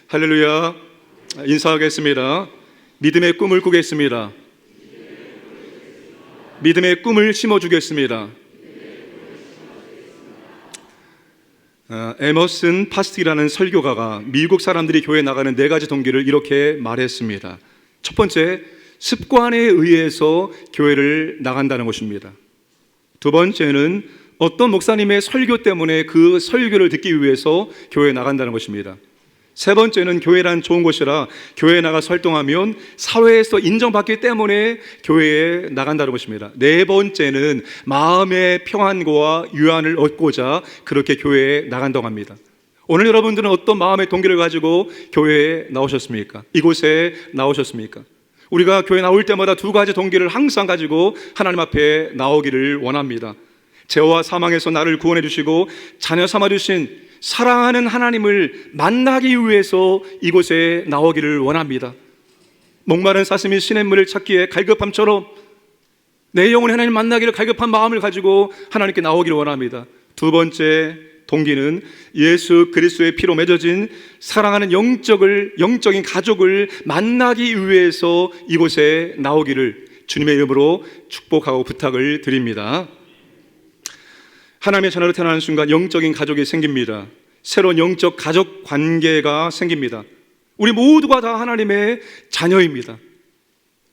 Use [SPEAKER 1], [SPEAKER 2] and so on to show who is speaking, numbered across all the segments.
[SPEAKER 1] 할렐루야. 인사하겠습니다. 믿음의 꿈을 꾸겠습니다. 믿음의 꿈을 심어주겠습니다. 에머슨 파스틱이라는 설교가가 미국 사람들이 교회에 나가는 4가지 동기를 이렇게 말했습니다. 첫 번째, 습관에 의해서 교회를 나간다는 것입니다. 두 번째는 어떤 목사님의 설교 때문에 그 설교를 듣기 위해서 교회에 나간다는 것입니다. 세 번째는 교회란 좋은 곳이라 교회에 나가서 활동하면 사회에서 인정받기 때문에 교회에 나간다는 것입니다. 네 번째는 마음의 평안과 유안을 얻고자 그렇게 교회에 나간다고 합니다. 오늘 여러분들은 어떤 마음의 동기를 가지고 교회에 나오셨습니까? 이곳에 나오셨습니까? 우리가 교회 나올 때마다 2가지 동기를 항상 가지고 하나님 앞에 나오기를 원합니다. 죄와 사망에서 나를 구원해 주시고 자녀 삼아 주신 사랑하는 하나님을 만나기 위해서 이곳에 나오기를 원합니다. 목마른 사슴이 시냇물을 찾기에 갈급함처럼 내 영혼의 하나님 만나기를 갈급한 마음을 가지고 하나님께 나오기를 원합니다. 두 번째 동기는 예수 그리스도의 피로 맺어진 사랑하는 영적인 가족을 만나기 위해서 이곳에 나오기를 주님의 이름으로 축복하고 부탁을 드립니다. 하나님의 자녀로 태어나는 순간 영적인 가족이 생깁니다. 새로운 영적 가족 관계가 생깁니다. 우리 모두가 다 하나님의 자녀입니다.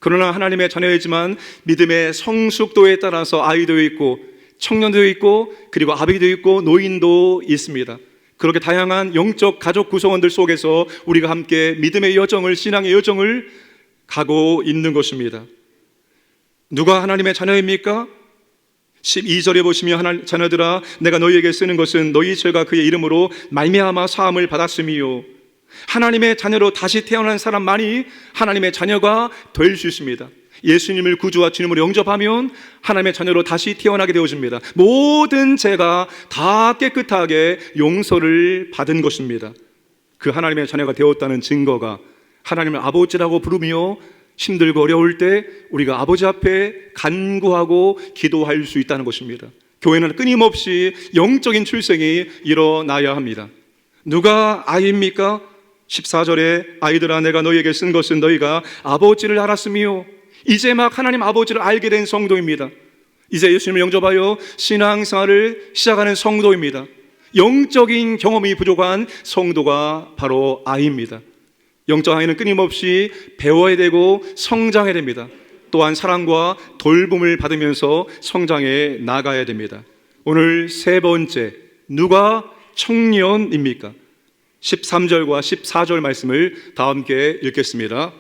[SPEAKER 1] 그러나 하나님의 자녀이지만 믿음의 성숙도에 따라서 아이도 있고 청년도 있고 그리고 아비도 있고 노인도 있습니다. 그렇게 다양한 영적 가족 구성원들 속에서 우리가 함께 믿음의 여정을, 신앙의 여정을 가고 있는 것입니다. 누가 하나님의 자녀입니까? 12절에 보시면 자녀들아 내가 너희에게 쓰는 것은 너희 죄가 그의 이름으로 말미암아 사함을 받았음이요. 하나님의 자녀로 다시 태어난 사람만이 하나님의 자녀가 될 수 있습니다. 예수님을 구주와 주님으로 영접하면 하나님의 자녀로 다시 태어나게 되어집니다. 모든 죄가 다 깨끗하게 용서를 받은 것입니다. 그 하나님의 자녀가 되었다는 증거가 하나님을 아버지라고 부르며 힘들고 어려울 때 우리가 아버지 앞에 간구하고 기도할 수 있다는 것입니다. 교회는 끊임없이 영적인 출생이 일어나야 합니다. 누가 아이입니까? 14절에 아이들아 내가 너희에게 쓴 것은 너희가 아버지를 알았으며 이제 막 하나님 아버지를 알게 된 성도입니다. 이제 예수님을 영접하여 신앙생활을 시작하는 성도입니다. 영적인 경험이 부족한 성도가 바로 아이입니다. 영적 아이는 끊임없이 배워야 되고 성장해야 됩니다. 또한 사랑과 돌봄을 받으면서 성장해 나가야 됩니다. 오늘 세 번째, 누가 청년입니까? 13절과 14절 말씀을 다 함께 읽겠습니다.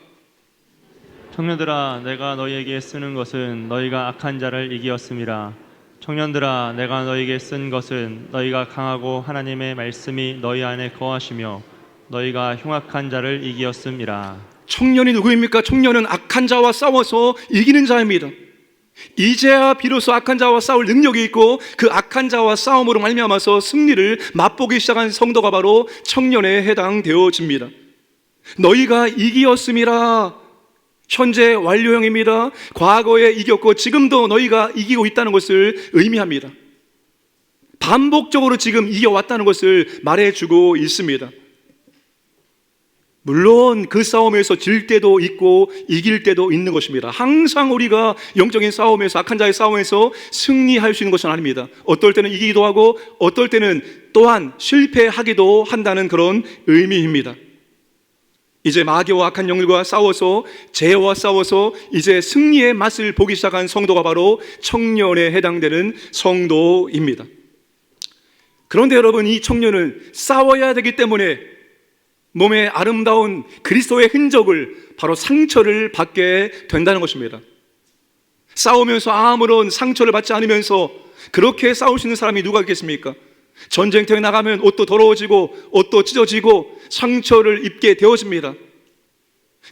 [SPEAKER 2] 청년들아 내가 너희에게 쓰는 것은 너희가 악한 자를 이기었음이라. 청년들아 내가 너희에게 쓴 것은 너희가 강하고 하나님의 말씀이 너희 안에 거하시며 너희가 흉악한 자를 이기었음이라.
[SPEAKER 1] 청년이 누구입니까? 청년은 악한 자와 싸워서 이기는 자입니다. 이제야 비로소 악한 자와 싸울 능력이 있고 그 악한 자와 싸움으로 말미암아서 승리를 맛보기 시작한 성도가 바로 청년에 해당되어집니다. 너희가 이기었음이라. 현재 완료형입니다. 과거에 이겼고 지금도 너희가 이기고 있다는 것을 의미합니다. 반복적으로 지금 이겨왔다는 것을 말해주고 있습니다. 물론 그 싸움에서 질 때도 있고 이길 때도 있는 것입니다. 항상 우리가 영적인 싸움에서, 악한 자의 싸움에서 승리할 수 있는 것은 아닙니다. 어떨 때는 이기기도 하고 어떨 때는 또한 실패하기도 한다는 그런 의미입니다. 이제 마귀와 악한 영들과 싸워서, 죄와 싸워서 이제 승리의 맛을 보기 시작한 성도가 바로 청년에 해당되는 성도입니다. 그런데 여러분, 이 청년은 싸워야 되기 때문에 몸에 아름다운 그리스도의 흔적을, 바로 상처를 받게 된다는 것입니다. 싸우면서 아무런 상처를 받지 않으면서 그렇게 싸울 수 있는 사람이 누가 있겠습니까? 전쟁터에 나가면 옷도 더러워지고 옷도 찢어지고 상처를 입게 되어집니다.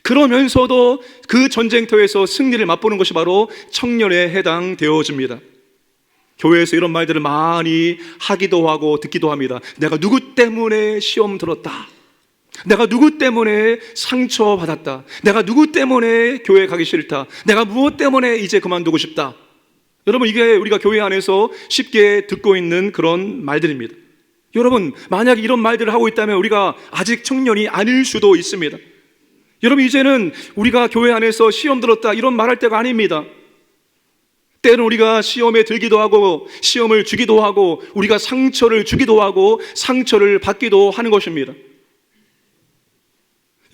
[SPEAKER 1] 그러면서도 그 전쟁터에서 승리를 맛보는 것이 바로 청년에 해당되어집니다. 교회에서 이런 말들을 많이 하기도 하고 듣기도 합니다. 내가 누구 때문에 시험 들었다, 내가 누구 때문에 상처받았다, 내가 누구 때문에 교회 가기 싫다, 내가 무엇 때문에 이제 그만두고 싶다. 여러분, 이게 우리가 교회 안에서 쉽게 듣고 있는 그런 말들입니다. 여러분, 만약에 이런 말들을 하고 있다면 우리가 아직 청년이 아닐 수도 있습니다. 여러분, 이제는 우리가 교회 안에서 시험 들었다 이런 말할 때가 아닙니다. 때로는 우리가 시험에 들기도 하고 시험을 주기도 하고 우리가 상처를 주기도 하고 상처를 받기도 하는 것입니다.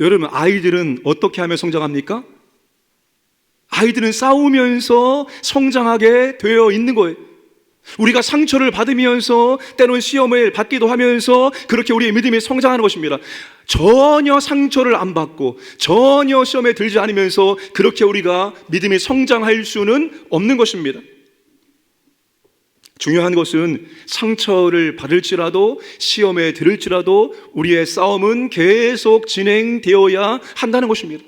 [SPEAKER 1] 여러분, 아이들은 어떻게 하면 성장합니까? 아이들은 싸우면서 성장하게 되어 있는 거예요. 우리가 상처를 받으면서 때로는 시험을 받기도 하면서 그렇게 우리의 믿음이 성장하는 것입니다. 전혀 상처를 안 받고 전혀 시험에 들지 않으면서 그렇게 우리가 믿음이 성장할 수는 없는 것입니다. 중요한 것은 상처를 받을지라도 시험에 들을지라도 우리의 싸움은 계속 진행되어야 한다는 것입니다.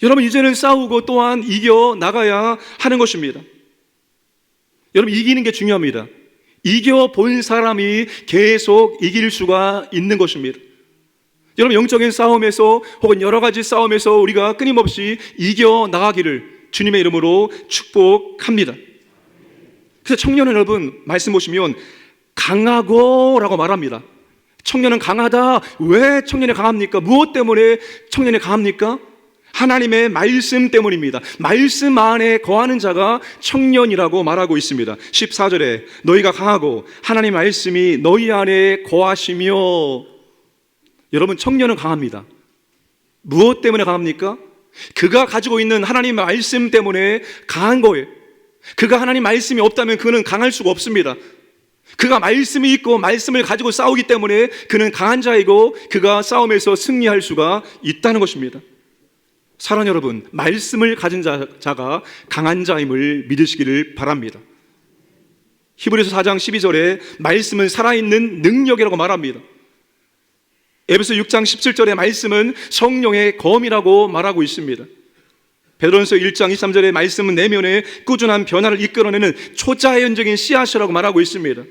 [SPEAKER 1] 여러분, 이제는 싸우고 또한 이겨 나가야 하는 것입니다. 여러분, 이기는 게 중요합니다. 이겨본 사람이 계속 이길 수가 있는 것입니다. 여러분, 영적인 싸움에서 혹은 여러 가지 싸움에서 우리가 끊임없이 이겨 나가기를 주님의 이름으로 축복합니다. 그래서 청년 여러분, 말씀 보시면 강하고 라고 말합니다. 청년은 강하다. 왜 청년이 강합니까? 무엇 때문에 청년이 강합니까? 하나님의 말씀 때문입니다. 말씀 안에 거하는 자가 청년이라고 말하고 있습니다. 14절에 너희가 강하고 하나님의 말씀이 너희 안에 거하시며. 여러분, 청년은 강합니다. 무엇 때문에 강합니까? 그가 가지고 있는 하나님의 말씀 때문에 강한 거예요. 그가 하나님 말씀이 없다면 그는 강할 수가 없습니다. 그가 말씀이 있고 말씀을 가지고 싸우기 때문에 그는 강한 자이고 그가 싸움에서 승리할 수가 있다는 것입니다. 사랑하는 여러분, 말씀을 가진 자가 강한 자임을 믿으시기를 바랍니다. 히브리서 4장 12절에 말씀은 살아있는 능력이라고 말합니다. 에베소 6장 17절의 말씀은 성령의 검이라고 말하고 있습니다. 베드로전서 1장 23절의 말씀은 내면에 꾸준한 변화를 이끌어내는 초자연적인 씨앗이라고 말하고 있습니다.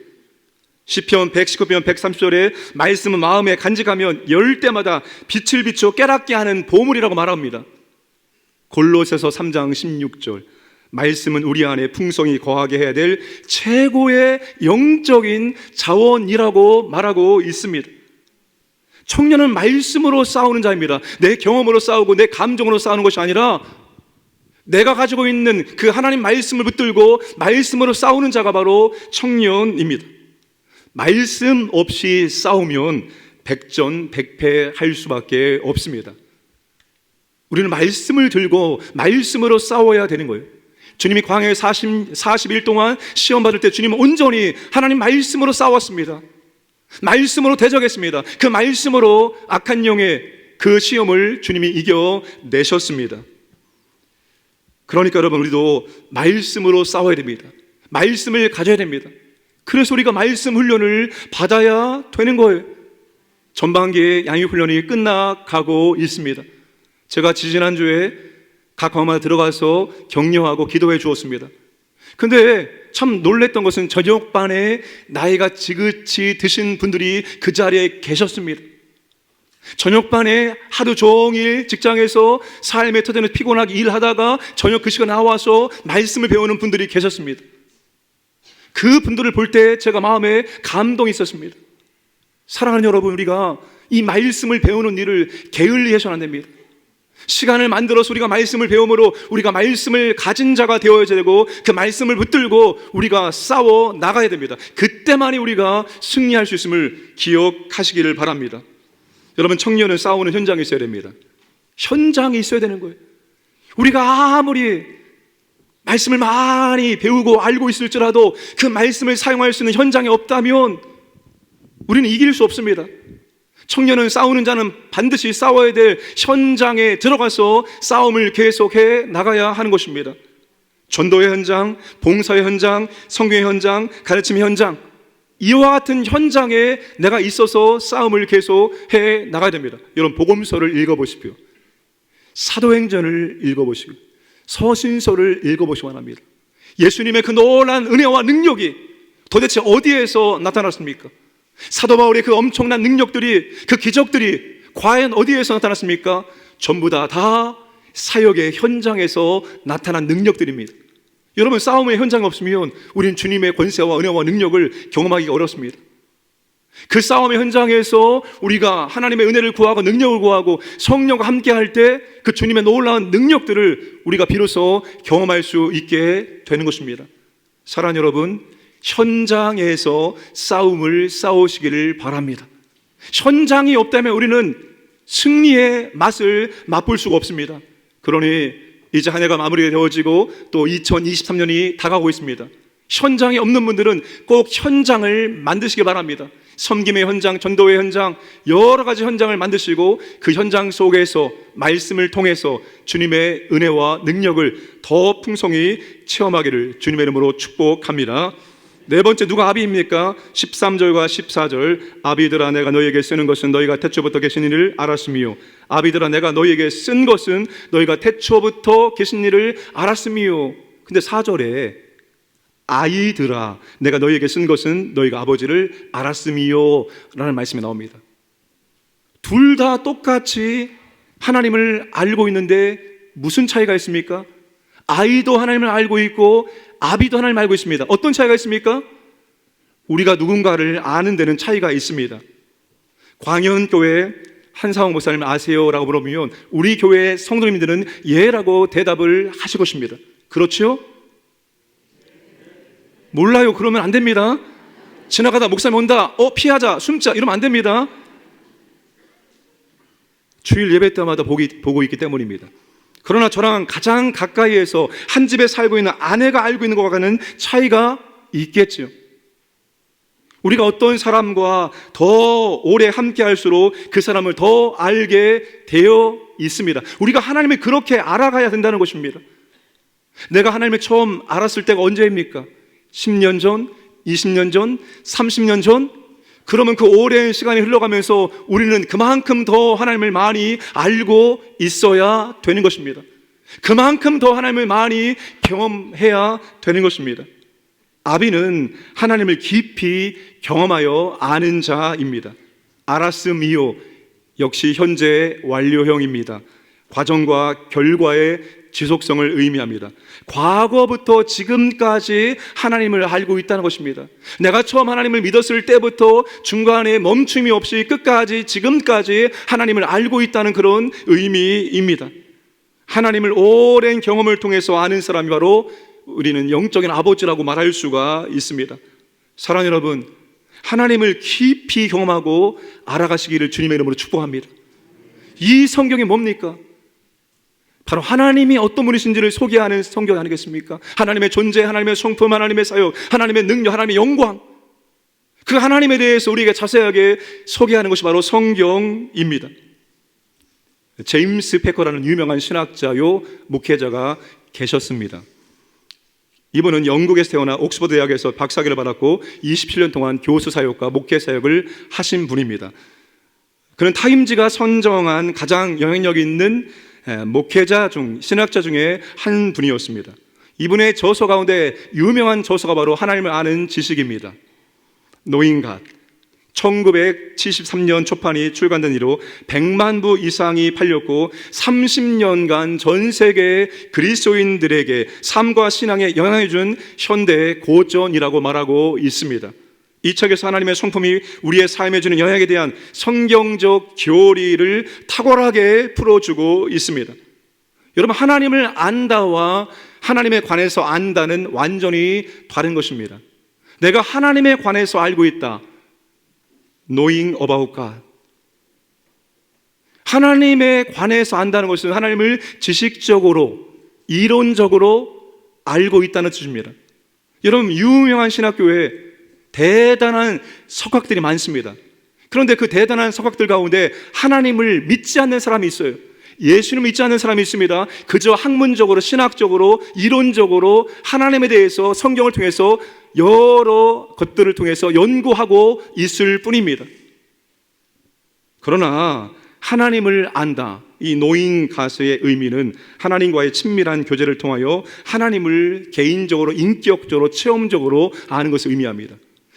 [SPEAKER 1] 시편 119편 130절에 말씀은 마음에 간직하면 열 때마다 빛을 비춰 깨닫게 하는 보물이라고 말합니다. 골로새서 3장 16절 말씀은 우리 안에 풍성히 거하게 해야 될 최고의 영적인 자원이라고 말하고 있습니다. 청년은 말씀으로 싸우는 자입니다. 내 경험으로 싸우고 내 감정으로 싸우는 것이 아니라 내가 가지고 있는 그 하나님 말씀을 붙들고 말씀으로 싸우는 자가 바로 청년입니다. 말씀 없이 싸우면 백전백패할 수밖에 없습니다. 우리는 말씀을 들고 말씀으로 싸워야 되는 거예요. 주님이 광야에 40일 동안 시험 받을 때 주님은 온전히 하나님 말씀으로 싸웠습니다. 말씀으로 대적했습니다. 그 말씀으로 악한 영의 그 시험을 주님이 이겨내셨습니다. 그러니까 여러분, 우리도 말씀으로 싸워야 됩니다. 말씀을 가져야 됩니다. 그래서 우리가 말씀 훈련을 받아야 되는 거예요. 전반기에 양육훈련이 끝나가고 있습니다. 제가 지지난주에 각 과마다 들어가서 격려하고 기도해 주었습니다. 근데 참 놀랬던 것은 저녁반에 나이가 지긋이 드신 분들이 그 자리에 계셨습니다. 저녁반에 하루 종일 직장에서 삶에 터지는 피곤하게 일하다가 저녁 그 시간 나와서 말씀을 배우는 분들이 계셨습니다. 그 분들을 볼 때 제가 마음에 감동이 있었습니다. 사랑하는 여러분, 우리가 이 말씀을 배우는 일을 게을리 해서는 안 됩니다. 시간을 만들어서 우리가 말씀을 배움으로 우리가 말씀을 가진 자가 되어야 되고 그 말씀을 붙들고 우리가 싸워 나가야 됩니다. 그때만이 우리가 승리할 수 있음을 기억하시기를 바랍니다. 여러분, 청년은 싸우는 현장이 있어야 됩니다. 현장이 있어야 되는 거예요. 우리가 아무리 말씀을 많이 배우고 알고 있을지라도 그 말씀을 사용할 수 있는 현장이 없다면 우리는 이길 수 없습니다. 청년은 싸우는 자는 반드시 싸워야 될 현장에 들어가서 싸움을 계속해 나가야 하는 것입니다. 전도의 현장, 봉사의 현장, 성경의 현장, 가르침의 현장, 이와 같은 현장에 내가 있어서 싸움을 계속해 나가야 됩니다. 여러분, 복음서를 읽어보십시오. 사도행전을 읽어보시고 서신서를 읽어보시기 바랍니다. 예수님의 그 놀라운 은혜와 능력이 도대체 어디에서 나타났습니까? 사도 바울의 그 엄청난 능력들이, 그 기적들이 과연 어디에서 나타났습니까? 전부 다 사역의 현장에서 나타난 능력들입니다. 여러분, 싸움의 현장이 없으면 우리는 주님의 권세와 은혜와 능력을 경험하기가 어렵습니다. 그 싸움의 현장에서 우리가 하나님의 은혜를 구하고 능력을 구하고 성령과 함께 할 때 그 주님의 놀라운 능력들을 우리가 비로소 경험할 수 있게 되는 것입니다. 사랑하는 여러분, 현장에서 싸움을 싸우시기를 바랍니다. 현장이 없다면 우리는 승리의 맛을 맛볼 수가 없습니다. 그러니 이제 한 해가 마무리되어지고 또 2023년이 다가오고 있습니다. 현장이 없는 분들은 꼭 현장을 만드시기 바랍니다. 섬김의 현장, 전도의 현장, 여러 가지 현장을 만드시고 그 현장 속에서 말씀을 통해서 주님의 은혜와 능력을 더 풍성히 체험하기를 주님의 이름으로 축복합니다. 네 번째, 누가 아비입니까? 13절과 14절. 아비들아, 내가 너희에게 쓰는 것은 너희가 태초부터 계신 일을 알았음이요. 아비들아, 내가 너희에게 쓴 것은 너희가 태초부터 계신 일을 알았음이요. 근데 4절에 아이들아, 내가 너희에게 쓴 것은 너희가 아버지를 알았음이요 라는 말씀이 나옵니다. 둘 다 똑같이 하나님을 알고 있는데 무슨 차이가 있습니까? 아이도 하나님을 알고 있고 아비도 하나님을 알고 있습니다. 어떤 차이가 있습니까? 우리가 누군가를 아는 데는 차이가 있습니다. 광현교회 한상홍 목사님 아세요? 라고 물어보면 우리 교회 성도님들은 예라고 대답을 하실 것입니다. 그렇죠? 몰라요. 그러면 안 됩니다. 지나가다 목사님 온다, 피하자, 숨자, 이러면 안 됩니다. 주일 예배 때마다 보고 있기 때문입니다. 그러나 저랑 가장 가까이에서 한 집에 살고 있는 아내가 알고 있는 것과는 차이가 있겠죠. 우리가 어떤 사람과 더 오래 함께 할수록 그 사람을 더 알게 되어 있습니다. 우리가 하나님을 그렇게 알아가야 된다는 것입니다. 내가 하나님을 처음 알았을 때가 언제입니까? 10년 전, 20년 전, 30년 전? 그러면 그 오랜 시간이 흘러가면서 우리는 그만큼 더 하나님을 많이 알고 있어야 되는 것입니다. 그만큼 더 하나님을 많이 경험해야 되는 것입니다. 아비는 하나님을 깊이 경험하여 아는 자입니다. 알았음이요, 역시 현재 완료형입니다. 과정과 결과의 지속성을 의미합니다. 과거부터 지금까지 하나님을 알고 있다는 것입니다. 내가 처음 하나님을 믿었을 때부터 중간에 멈춤이 없이 끝까지 지금까지 하나님을 알고 있다는 그런 의미입니다. 하나님을 오랜 경험을 통해서 아는 사람이 바로 우리는 영적인 아버지라고 말할 수가 있습니다. 사랑하는 여러분, 하나님을 깊이 경험하고 알아가시기를 주님의 이름으로 축복합니다. 이 성경이 뭡니까? 바로 하나님이 어떤 분이신지를 소개하는 성경 아니겠습니까? 하나님의 존재, 하나님의 성품, 하나님의 사역, 하나님의 능력, 하나님의 영광, 그 하나님에 대해서 우리에게 자세하게 소개하는 것이 바로 성경입니다. 제임스 패커라는 유명한 신학자요 목회자가 계셨습니다. 이분은 영국에서 태어나 옥스퍼드 대학에서 박사학위를 받았고 27년 동안 교수 사역과 목회 사역을 하신 분입니다. 그는 타임지가 선정한 가장 영향력 있는 목회자 중, 신학자 중에 한 분이었습니다. 이분의 저서 가운데 유명한 저서가 바로 하나님을 아는 지식입니다. Knowing God. 1973년 초판이 출간된 이후 100만 부 이상이 팔렸고 30년간 전 세계 그리스도인들에게 삶과 신앙에 영향을 준 현대 고전이라고 말하고 있습니다. 이 책에서 하나님의 성품이 우리의 삶에 주는 영향에 대한 성경적 교리를 탁월하게 풀어주고 있습니다. 여러분, 하나님을 안다와 하나님에 관해서 안다는 완전히 다른 것입니다. 내가 하나님에 관해서 알고 있다. Knowing about God. 하나님에 관해서 안다는 것은 하나님을 지식적으로, 이론적으로 알고 있다는 뜻입니다. 여러분, 유명한 신학교에 대단한 석학들이 많습니다. 그런데 그 대단한 석학들 가운데 하나님을 믿지 않는 사람이 있어요. 예수님을 믿지 않는 사람이 있습니다. 그저 학문적으로, 신학적으로, 이론적으로 하나님에 대해서 성경을 통해서 여러 것들을 통해서 연구하고 있을 뿐입니다. 그러나 하나님을 안다, 이 노인 가수의 의미는 하나님과의 친밀한 교제를 통하여 하나님을 개인적으로, 인격적으로, 체험적으로 아는 것을 의미합니다.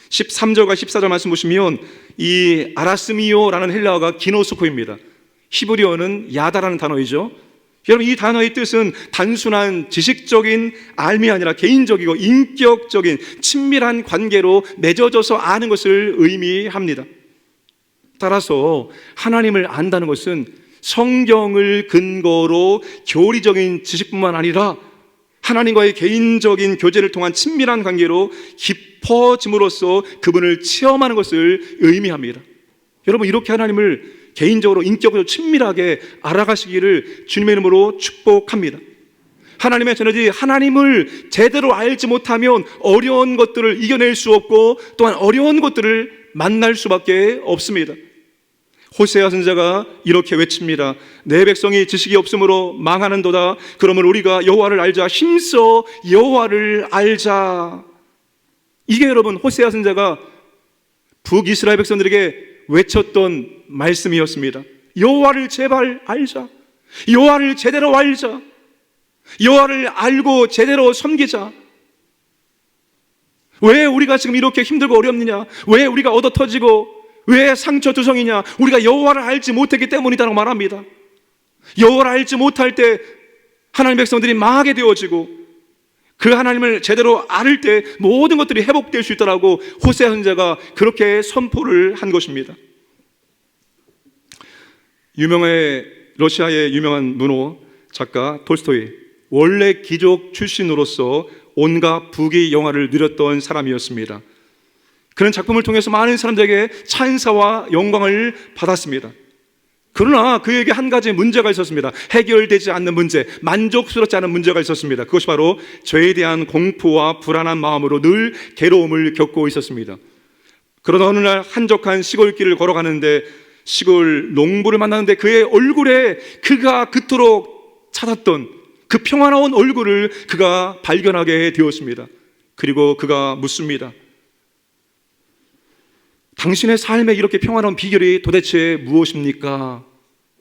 [SPEAKER 1] 13절과 14절 말씀 보시면 이 아라스미오라는 헬라어가 기노스코입니다. 히브리어는 야다라는 단어이죠. 여러분, 이 단어의 뜻은 단순한 지식적인 알미 아니라 개인적이고 인격적인 친밀한 관계로 맺어져서 아는 것을 의미합니다. 따라서 하나님을 안다는 것은 성경을 근거로 교리적인 지식뿐만 아니라 하나님과의 개인적인 교제를 통한 친밀한 관계로 깊어짐으로써 그분을 체험하는 것을 의미합니다. 여러분, 이렇게 하나님을 개인적으로 인격으로 친밀하게 알아가시기를 주님의 이름으로 축복합니다. 하나님의 자녀들이 하나님을 제대로 알지 못하면 어려운 것들을 이겨낼 수 없고 또한 어려운 것들을 만날 수밖에 없습니다. 호세아 선지자가 이렇게 외칩니다. 내 백성이 지식이 없으므로 망하는도다. 그러면 우리가 여호와를 알자. 힘써 여호와를 알자. 이게 여러분 호세아 선지자가 북이스라엘 백성들에게 외쳤던 말씀이었습니다. 여호와를 제발 알자. 여호와를 제대로 알자. 여호와를 알고 제대로 섬기자. 왜 우리가 지금 이렇게 힘들고 어렵느냐? 왜 우리가 얻어터지고 왜 상처투성이냐? 우리가 여호와를 알지 못했기 때문이라고 말합니다. 여호와를 알지 못할 때 하나님 백성들이 망하게 되어지고 그 하나님을 제대로 알 때 모든 것들이 회복될 수 있다라고 호세아 선지자가 그렇게 선포를 한 것입니다. 러시아의 유명한 문호 작가 톨스토이, 원래 귀족 출신으로서 온갖 부귀 영화를 누렸던 사람이었습니다. 그런 작품을 통해서 많은 사람들에게 찬사와 영광을 받았습니다. 그러나 그에게 한 가지 문제가 있었습니다. 해결되지 않는 문제, 만족스럽지 않은 문제가 있었습니다. 그것이 바로 죄에 대한 공포와 불안한 마음으로 늘 괴로움을 겪고 있었습니다. 그러다 어느 날 한적한 시골길을 걸어가는데 시골 농부를 만나는데 그의 얼굴에 그가 그토록 찾았던 그 평화로운 얼굴을 그가 발견하게 되었습니다. 그리고 그가 묻습니다. 당신의 삶에 이렇게 평화로운 비결이 도대체 무엇입니까?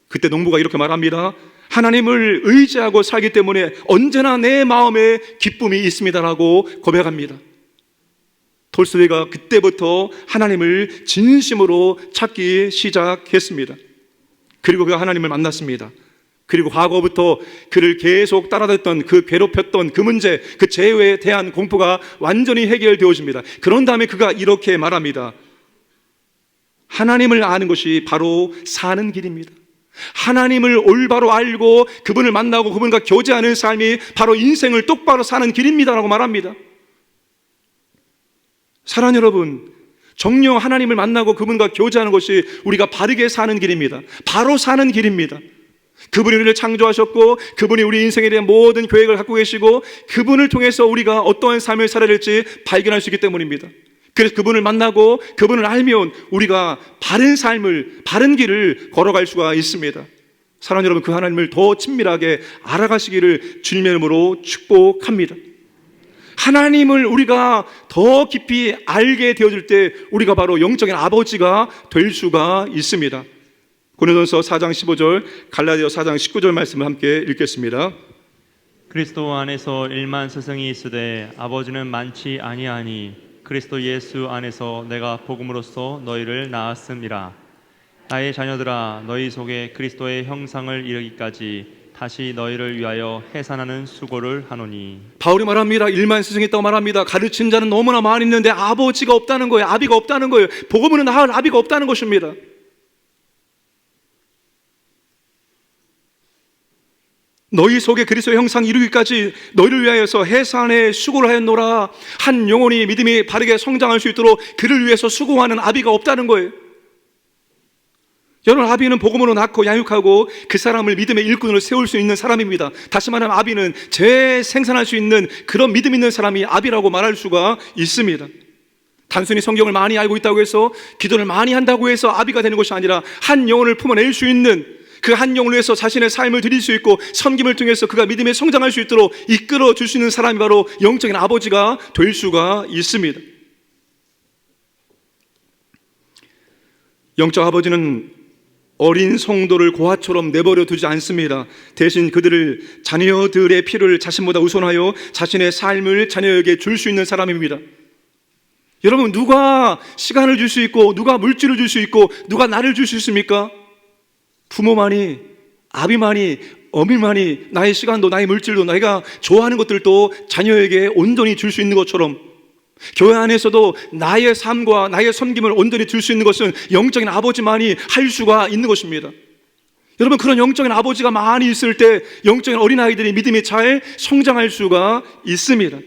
[SPEAKER 1] 그때 농부가 이렇게 말합니다. 하나님을 의지하고 살기 때문에 언제나 내 마음에 기쁨이 있습니다라고 고백합니다. 톨스토이가 그때부터 하나님을 진심으로 찾기 시작했습니다. 그리고 그가 하나님을 만났습니다. 그리고 과거부터 그를 계속 따라댔던 그 괴롭혔던 그 문제, 그 죄에 대한 공포가 완전히 해결되어집니다. 그런 다음에 그가 이렇게 말합니다. 하나님을 아는 것이 바로 사는 길입니다. 하나님을 올바로 알고 그분을 만나고 그분과 교제하는 삶이 바로 인생을 똑바로 사는 길입니다라고 말합니다. 사랑하는 여러분, 정녕 하나님을 만나고 그분과 교제하는 것이 우리가 바르게 사는 길입니다. 바로 사는 길입니다. 그분이 우리를 창조하셨고 그분이 우리 인생에 대한 모든 계획을 갖고 계시고 그분을 통해서 우리가 어떠한 삶을 살아야 될지 발견할 수 있기 때문입니다. 그래서 그분을 만나고 그분을 알면 우리가 바른 삶을, 바른 길을 걸어갈 수가 있습니다. 사랑하는 여러분, 그 하나님을 더 친밀하게 알아가시기를 주님의 이름으로 축복합니다. 하나님을 우리가 더 깊이 알게 되어질 때 우리가 바로 영적인 아버지가 될 수가 있습니다. 고린도전서 4장 15절, 갈라디아 4장 19절 말씀을 함께 읽겠습니다.
[SPEAKER 2] 그리스도 안에서 일만 스승이 있으되 아버지는 많지 아니하니 그리스도 예수 안에서 내가 복음으로써 너희를 낳았음이라. 나의 자녀들아, 너희 속에 그리스도의 형상을 이르기까지 다시 너희를 위하여 해산하는 수고를 하노니. 바울이 말합니다. 일만 스승이 있다고 말합니다. 가르친 자는 너무나 많이 있는데 아버지가 없다는 거예요. 아비가 없다는 거예요. 복음으로 낳을 아비가 없다는 것입니다. 너희 속에 그리스도의 형상 이루기까지 너희를 위하여서 해산의 수고를 하였노라. 한 영혼이 믿음이 바르게 성장할 수 있도록 그를 위해서 수고하는 아비가 없다는 거예요. 여러분, 아비는 복음으로 낳고 양육하고 그 사람을 믿음의 일꾼으로 세울 수 있는 사람입니다. 다시 말하면 아비는 재생산할 수 있는 그런 믿음 있는 사람이 아비라고 말할 수가 있습니다. 단순히 성경을 많이 알고 있다고 해서 기도를 많이 한다고 해서 아비가 되는 것이 아니라 한 영혼을 품어낼 수 있는, 그 한 영혼을 위해서 자신의 삶을 드릴 수 있고 섬김을 통해서 그가 믿음에 성장할 수 있도록 이끌어 줄 수 있는 사람이 바로 영적인 아버지가 될 수가 있습니다. 영적 아버지는 어린 성도를 고아처럼 내버려 두지 않습니다. 대신 그들을 자녀들의 필요를 자신보다 우선하여 자신의 삶을 자녀에게 줄 수 있는 사람입니다. 여러분, 누가 시간을 줄 수 있고 누가 물질을 줄 수 있고 누가 나를 줄 수 있습니까? 부모만이, 아비만이,
[SPEAKER 1] 어미만이 나의 시간도 나의 물질도 내가 좋아하는 것들도 자녀에게 온전히 줄 수 있는 것처럼 교회 안에서도 나의 삶과 나의 섬김을 온전히 줄 수 있는 것은 영적인 아버지만이 할 수가 있는 것입니다. 여러분, 그런 영적인 아버지가 많이 있을 때 영적인 어린아이들이 믿음이 잘 성장할 수가 있습니다.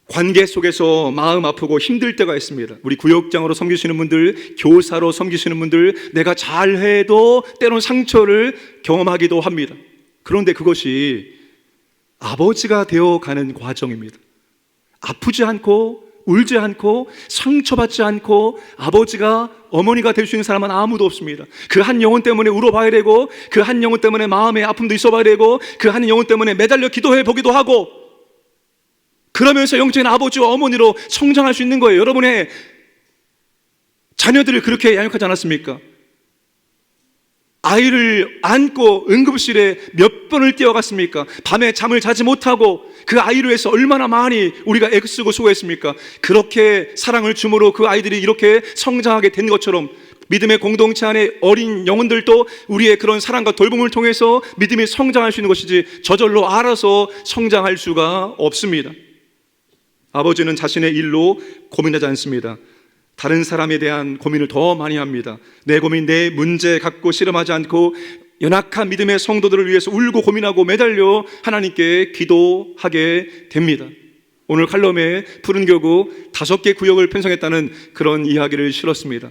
[SPEAKER 1] 관계 속에서 마음 아프고 힘들 때가 있습니다. 우리 구역장으로 섬기시는 분들, 교사로 섬기시는 분들, 내가 잘해도 때론 상처를 경험하기도 합니다. 그런데 그것이 아버지가 되어가는 과정입니다. 아프지 않고 울지 않고 상처받지 않고 아버지가 어머니가 될 수 있는 사람은 아무도 없습니다. 그 한 영혼 때문에 울어봐야 되고, 그 한 영혼 때문에 마음의 아픔도 있어봐야 되고, 그 한 영혼 때문에 매달려 기도해 보기도 하고, 그러면서 영적인 아버지와 어머니로 성장할 수 있는 거예요. 여러분의 자녀들을 그렇게 양육하지 않았습니까? 아이를 안고 응급실에 몇 번을 뛰어갔습니까? 밤에 잠을 자지 못하고 그 아이를 위해서 얼마나 많이 우리가 애쓰고 수고했습니까? 그렇게 사랑을 주므로 그 아이들이 이렇게 성장하게 된 것처럼 믿음의 공동체 안에 어린 영혼들도 우리의 그런 사랑과 돌봄을 통해서 믿음이 성장할 수 있는 것이지 저절로 알아서 성장할 수가 없습니다. 아버지는 자신의 일로 고민하지 않습니다. 다른 사람에 대한 고민을 더 많이 합니다. 내 고민, 내 문제 갖고 씨름하지 않고 연약한 믿음의 성도들을 위해서 울고 고민하고 매달려 하나님께 기도하게 됩니다. 오늘 칼럼에 푸른교구 5개 구역을 편성했다는 그런 이야기를 실었습니다.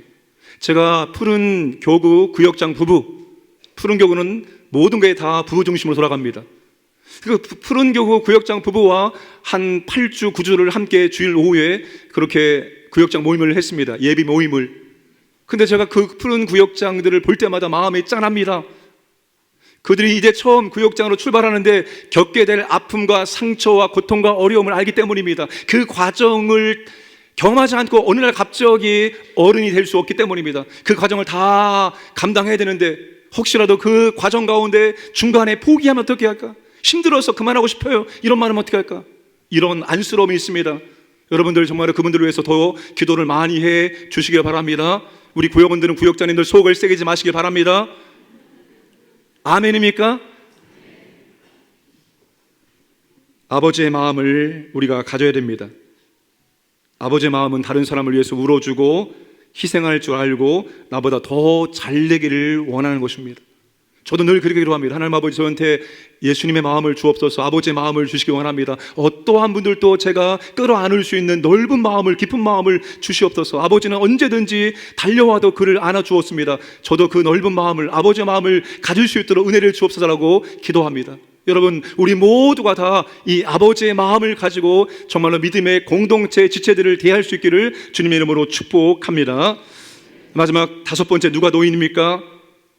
[SPEAKER 1] 제가 푸른교구 구역장 부부, 푸른교구는 모든 게 다 부부 중심으로 돌아갑니다. 그 푸른교구 구역장 부부와 한 8주, 9주를 함께 주일 오후에 그렇게 구역장 모임을 했습니다. 예비 모임을. 근데 제가 그 푸른 구역장들을 볼 때마다 마음이 짠합니다. 그들이 이제 처음 구역장으로 출발하는데 겪게 될 아픔과 상처와 고통과 어려움을 알기 때문입니다. 그 과정을 경험하지 않고 어느 날 갑자기 어른이 될 수 없기 때문입니다. 그 과정을 다 감당해야 되는데 혹시라도 그 과정 가운데 중간에 포기하면 어떻게 할까? 힘들어서 그만하고 싶어요. 이런 말하면 어떻게 할까? 이런 안쓰러움이 있습니다. 여러분들 정말 그분들을 위해서 더 기도를 많이 해 주시길 바랍니다. 우리 구역원들은 구역장님들 속을 새기지 마시길 바랍니다. 아멘입니까? 아버지의 마음을 우리가 가져야 됩니다. 아버지의 마음은 다른 사람을 위해서 울어주고 희생할 줄 알고 나보다 더 잘되기를 원하는 것입니다. 저도 늘 그렇게 기도합니다. 하나님 아버지, 저한테 예수님의 마음을 주옵소서. 아버지의 마음을 주시기 원합니다. 어떠한 분들도 제가 끌어안을 수 있는 넓은 마음을, 깊은 마음을 주시옵소서. 아버지는 언제든지 달려와도 그를 안아주었습니다. 저도 그 넓은 마음을, 아버지의 마음을 가질 수 있도록 은혜를 주옵소서라고 기도합니다. 여러분, 우리 모두가 다 이 아버지의 마음을 가지고 정말로 믿음의 공동체 지체들을 대할 수 있기를 주님의 이름으로 축복합니다. 마지막 5번째, 누가 노인입니까?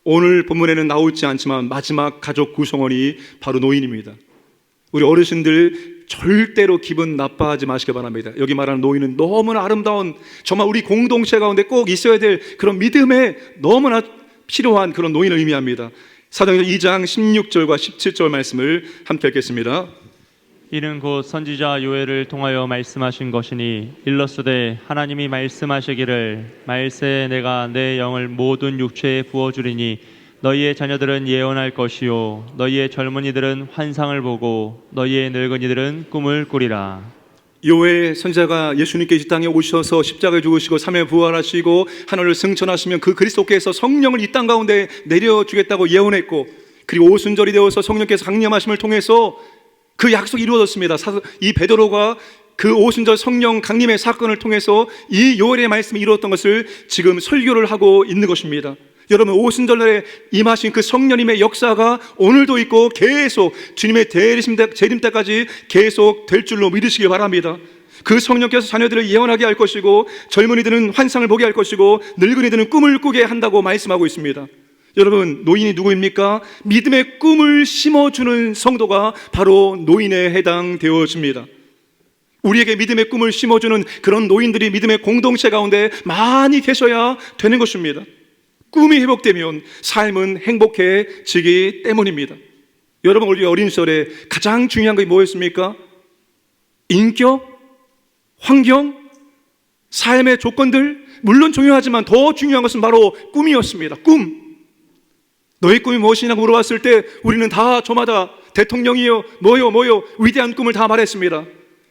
[SPEAKER 1] 오늘 본문에는 나오지 않지만 마지막 가족 구성원이 바로 노인입니다. 우리 어르신들 절대로 기분 나빠하지 마시기 바랍니다. 여기 말하는 노인은 너무나 아름다운, 정말 우리 공동체 가운데 꼭 있어야 될 그런 믿음에 너무나 필요한 그런 노인을 의미합니다. 사도행전 2장 16절과 17절 말씀을 함께 읽겠습니다.
[SPEAKER 2] 이는 곧 선지자 요엘을 통하여 말씀하신 것이니 일러스되 하나님이 말씀하시기를 말세에 내가 내 영을 모든 육체에 부어주리니 너희의 자녀들은 예언할 것이요 너희의 젊은이들은 환상을 보고 너희의 늙은이들은 꿈을 꾸리라.
[SPEAKER 1] 요엘 선지자가 예수님께 이 땅에 오셔서 십자가에 죽으시고 3일 부활하시고 하늘을 승천하시면 그 그리스도께서 성령을 이 땅 가운데 내려주겠다고 예언했고, 그리고 오순절이 되어서 성령께서 강림하심을 통해서 그 약속이 이루어졌습니다. 이 베드로가 그 오순절 성령 강림의 사건을 통해서 이 요엘의 말씀이 이루어졌던 것을 지금 설교를 하고 있는 것입니다. 여러분, 오순절날에 임하신 그 성령님의 역사가 오늘도 있고 계속 주님의 재림 때까지 계속 될 줄로 믿으시길 바랍니다. 그 성령께서 자녀들을 예언하게 할 것이고 젊은이들은 환상을 보게 할 것이고 늙은이들은 꿈을 꾸게 한다고 말씀하고 있습니다. 여러분, 노인이 누구입니까? 믿음의 꿈을 심어주는 성도가 바로 노인에 해당되어집니다. 우리에게 믿음의 꿈을 심어주는 그런 노인들이 믿음의 공동체 가운데 많이 계셔야 되는 것입니다. 꿈이 회복되면 삶은 행복해지기 때문입니다. 여러분, 우리 어린 시절에 가장 중요한 것이 뭐였습니까? 인격, 환경, 삶의 조건들, 물론 중요하지만 더 중요한 것은 바로 꿈이었습니다. 꿈. 너의 꿈이 무엇이냐고 물어봤을 때 우리는 다 저마다 대통령이요, 뭐요 위대한 꿈을 다 말했습니다.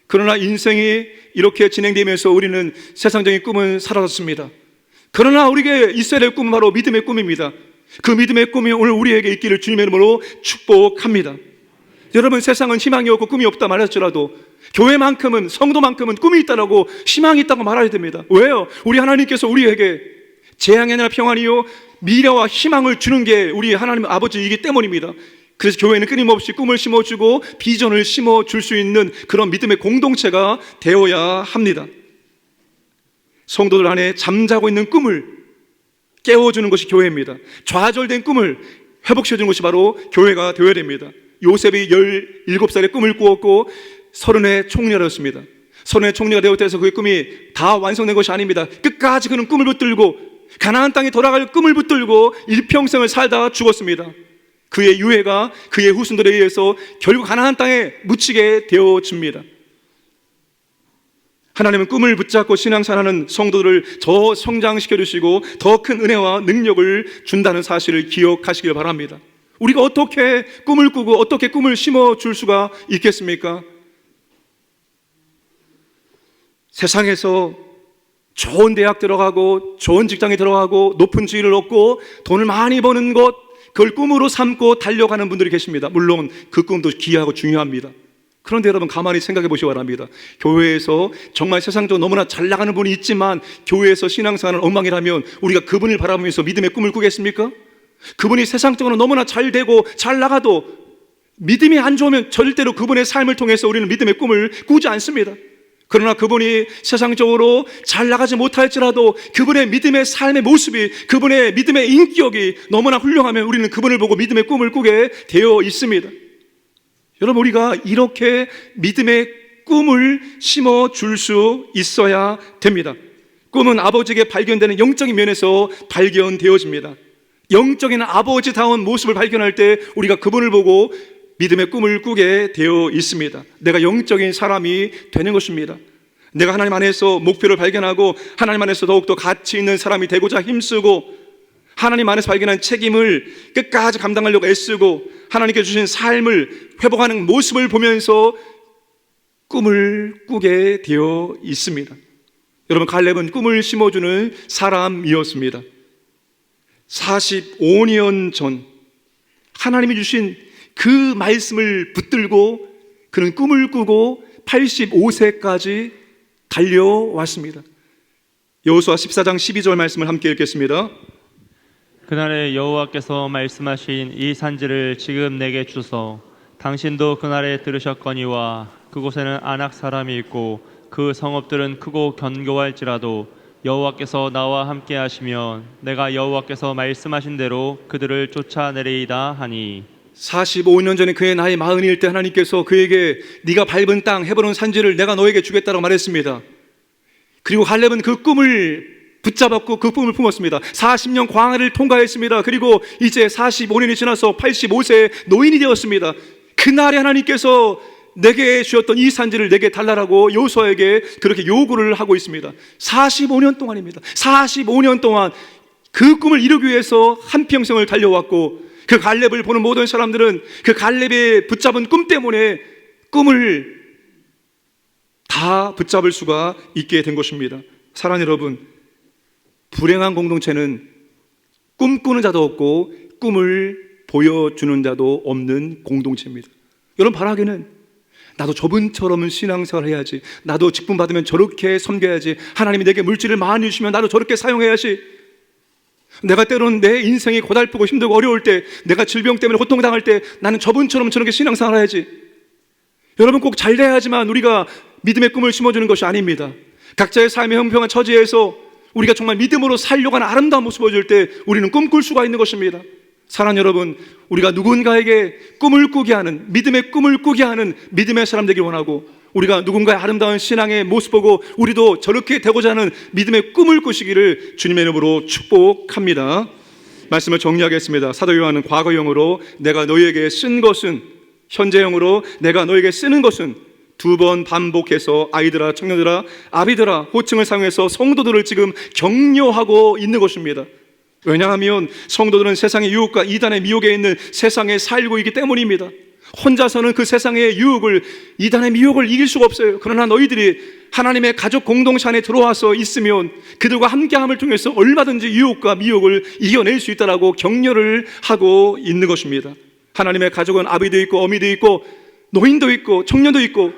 [SPEAKER 1] 그러나 인생이 이렇게 진행되면서 우리는 세상적인 꿈은 사라졌습니다. 그러나 우리에게 있어야 될 꿈은 바로 믿음의 꿈입니다. 그 믿음의 꿈이 오늘 우리에게 있기를 주님의 이름으로 축복합니다. 여러분, 세상은 희망이 없고 꿈이 없다 말할지라도 교회만큼은, 성도만큼은 꿈이 있다라고, 희망이 있다고 말해야 됩니다. 왜요? 우리 하나님께서 우리에게 재앙이 아니라 평안이요 미래와 희망을 주는 게 우리 하나님 아버지이기 때문입니다. 그래서 교회는 끊임없이 꿈을 심어주고 비전을 심어줄 수 있는 그런 믿음의 공동체가 되어야 합니다. 성도들 안에 잠자고 있는 꿈을 깨워주는 것이 교회입니다. 좌절된 꿈을 회복시켜주는 것이 바로 교회가 되어야 됩니다. 요셉이 17살에 꿈을 꾸었고 30에 총리가 되었습니다. 30에 총리가 되었다고 그의 꿈이 다 완성된 것이 아닙니다. 끝까지 그는 꿈을 붙들고 가나안 땅에 돌아갈 꿈을 붙들고 일평생을 살다가 죽었습니다. 그의 유해가 그의 후손들에 의해서 결국 가나안 땅에 묻히게 되어집니다. 하나님은 꿈을 붙잡고 신앙생활하는 성도들을 더 성장시켜 주시고 더 큰 은혜와 능력을 준다는 사실을 기억하시길 바랍니다. 우리가 어떻게 꿈을 꾸고 어떻게 꿈을 심어줄 수가 있겠습니까? 세상에서 좋은 대학 들어가고 좋은 직장에 들어가고 높은 지위를 얻고 돈을 많이 버는 것, 그걸 꿈으로 삼고 달려가는 분들이 계십니다. 물론 그 꿈도 귀하고 중요합니다. 그런데 여러분, 가만히 생각해 보시기 바랍니다. 교회에서 정말 세상적으로 너무나 잘 나가는 분이 있지만 교회에서 신앙생활은 엉망이라면 우리가 그분을 바라보면서 믿음의 꿈을 꾸겠습니까? 그분이 세상적으로 너무나 잘 되고 잘 나가도 믿음이 안 좋으면 절대로 그분의 삶을 통해서 우리는 믿음의 꿈을 꾸지 않습니다. 그러나 그분이 세상적으로 잘 나가지 못할지라도 그분의 믿음의 삶의 모습이, 그분의 믿음의 인격이 너무나 훌륭하면 우리는 그분을 보고 믿음의 꿈을 꾸게 되어 있습니다. 여러분, 우리가 이렇게 믿음의 꿈을 심어줄 수 있어야 됩니다. 꿈은 아버지에게 발견되는 영적인 면에서 발견되어집니다. 영적인 아버지다운 모습을 발견할 때 우리가 그분을 보고 믿음의 꿈을 꾸게 되어 있습니다. 내가 영적인 사람이 되는 것입니다. 내가 하나님 안에서 목표를 발견하고 하나님 안에서 더욱더 가치 있는 사람이 되고자 힘쓰고 하나님 안에서 발견한 책임을 끝까지 감당하려고 애쓰고 하나님께 주신 삶을 회복하는 모습을 보면서 꿈을 꾸게 되어 있습니다. 여러분, 갈렙은 꿈을 심어주는 사람이었습니다. 45년 전 하나님이 주신 그 말씀을 붙들고 그는 꿈을 꾸고 85세까지 달려왔습니다. 여호수아 14장 12절 말씀을 함께 읽겠습니다.
[SPEAKER 2] 그날에 여호와께서 말씀하신 이 산지를 지금 내게 주소. 당신도 그날에 들으셨거니와 그곳에는 아낙 사람이 있고 그 성읍들은 크고 견고할지라도 여호와께서 나와 함께 하시면 내가 여호와께서 말씀하신 대로 그들을 쫓아내리이다 하니.
[SPEAKER 1] 45년 전에 그의 나이 40일 때 하나님께서 그에게 네가 밟은 땅 헤브론 산지를 내가 너에게 주겠다고 말했습니다. 그리고 갈렙은 그 꿈을 붙잡았고 그 꿈을 품었습니다. 40년 광야를 통과했습니다. 그리고 이제 45년이 지나서 85세 노인이 되었습니다. 그날에 하나님께서 내게 주었던 이 산지를 내게 달라라고 여호수아에게 그렇게 요구를 하고 있습니다. 45년 동안입니다. 45년 동안 그 꿈을 이루기 위해서 한평생을 달려왔고 그 갈렙을 보는 모든 사람들은 그 갈렙의 붙잡은 꿈 때문에 꿈을 다 붙잡을 수가 있게 된 것입니다. 사랑하는 여러분, 불행한 공동체는 꿈꾸는 자도 없고 꿈을 보여주는 자도 없는 공동체입니다. 여러분, 바라기는 나도 저분처럼은 신앙생활 해야지, 나도 직분 받으면 저렇게 섬겨야지, 하나님이 내게 물질을 많이 주시면 나도 저렇게 사용해야지, 내가 때로는 내 인생이 고달프고 힘들고 어려울 때, 내가 질병 때문에 고통당할 때 나는 저분처럼 저렇게 신앙생활 해야지. 여러분, 꼭 잘 돼야지만 우리가 믿음의 꿈을 심어주는 것이 아닙니다. 각자의 삶의 형평한 처지에서 우리가 정말 믿음으로 살려고 하는 아름다운 모습을 보여줄 때 우리는 꿈꿀 수가 있는 것입니다. 사랑하는 여러분, 우리가 누군가에게 꿈을 꾸게 하는, 믿음의 꿈을 꾸게 하는 믿음의 사람 되길 원하고, 우리가 누군가의 아름다운 신앙의 모습 보고 우리도 저렇게 되고자 하는 믿음의 꿈을 꾸시기를 주님의 이름으로 축복합니다. 말씀을 정리하겠습니다. 사도 요한은 과거형으로 내가 너희에게 쓴 것은, 현재형으로 내가 너희에게 쓰는 것은 두 번 반복해서 아이들아, 청년들아, 아비들아 호칭을 사용해서 성도들을 지금 격려하고 있는 것입니다. 왜냐하면 성도들은 세상의 유혹과 이단의 미혹에 있는 세상에 살고 있기 때문입니다. 혼자서는 그 세상의 유혹을, 이단의 미혹을 이길 수가 없어요. 그러나 너희들이 하나님의 가족 공동체 안에 들어와서 있으면 그들과 함께함을 통해서 얼마든지 유혹과 미혹을 이겨낼 수 있다라고 격려를 하고 있는 것입니다. 하나님의 가족은 아비도 있고 어미도 있고 노인도 있고 청년도 있고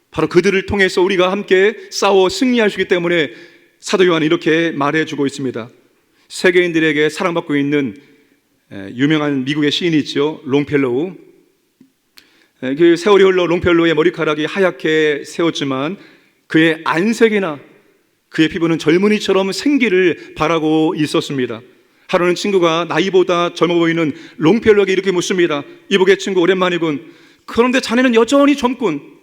[SPEAKER 1] 바로 그들을 통해서 우리가 함께 싸워 승리할 수 있기 때문에 사도 요한은 이렇게 말해주고 있습니다. 세계인들에게 사랑받고 있는 유명한 미국의 시인이 있죠. 롱펠로우. 그 세월이 흘러 롱펠로우의 머리카락이 하얗게 새었지만 그의 안색이나 그의 피부는 젊은이처럼 생기를 바라고 있었습니다. 하루는 친구가 나이보다 젊어 보이는 롱펠로우에게 이렇게 묻습니다. 이보게 친구, 오랜만이군. 그런데 자네는 여전히 젊군.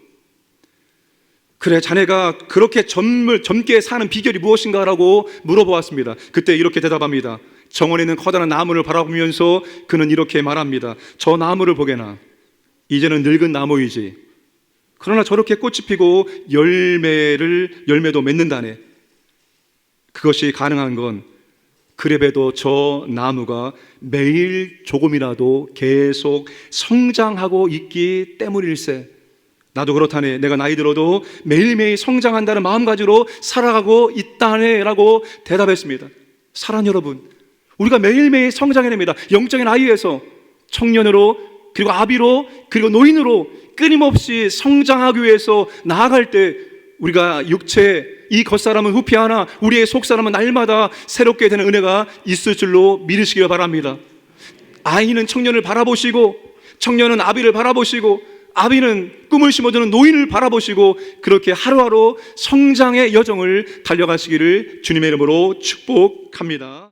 [SPEAKER 1] 그래, 자네가 그렇게 젊게 사는 비결이 무엇인가? 라고 물어보았습니다. 그때 이렇게 대답합니다. 정원에 있는 커다란 나무를 바라보면서 그는 이렇게 말합니다. 저 나무를 보게나. 이제는 늙은 나무이지. 그러나 저렇게 꽃이 피고 열매도 맺는다네. 그것이 가능한 건 그래봬도 저 나무가 매일 조금이라도 계속 성장하고 있기 때문일세. 나도 그렇다네. 내가 나이 들어도 매일매일 성장한다는 마음가짐으로 살아가고 있다네 라고 대답했습니다. 사랑하는 여러분, 우리가 매일매일 성장해냅니다. 영적인 아이에서 청년으로, 그리고 아비로, 그리고 노인으로 끊임없이 성장하기 위해서 나아갈 때 우리가 육체, 이 겉사람은 후피하나 우리의 속사람은 날마다 새롭게 되는 은혜가 있을 줄로 믿으시길 바랍니다. 아이는 청년을 바라보시고, 청년은 아비를 바라보시고, 아비는 꿈을 심어주는 노인을 바라보시고 그렇게 하루하루 성장의 여정을 달려가시기를 주님의 이름으로 축복합니다.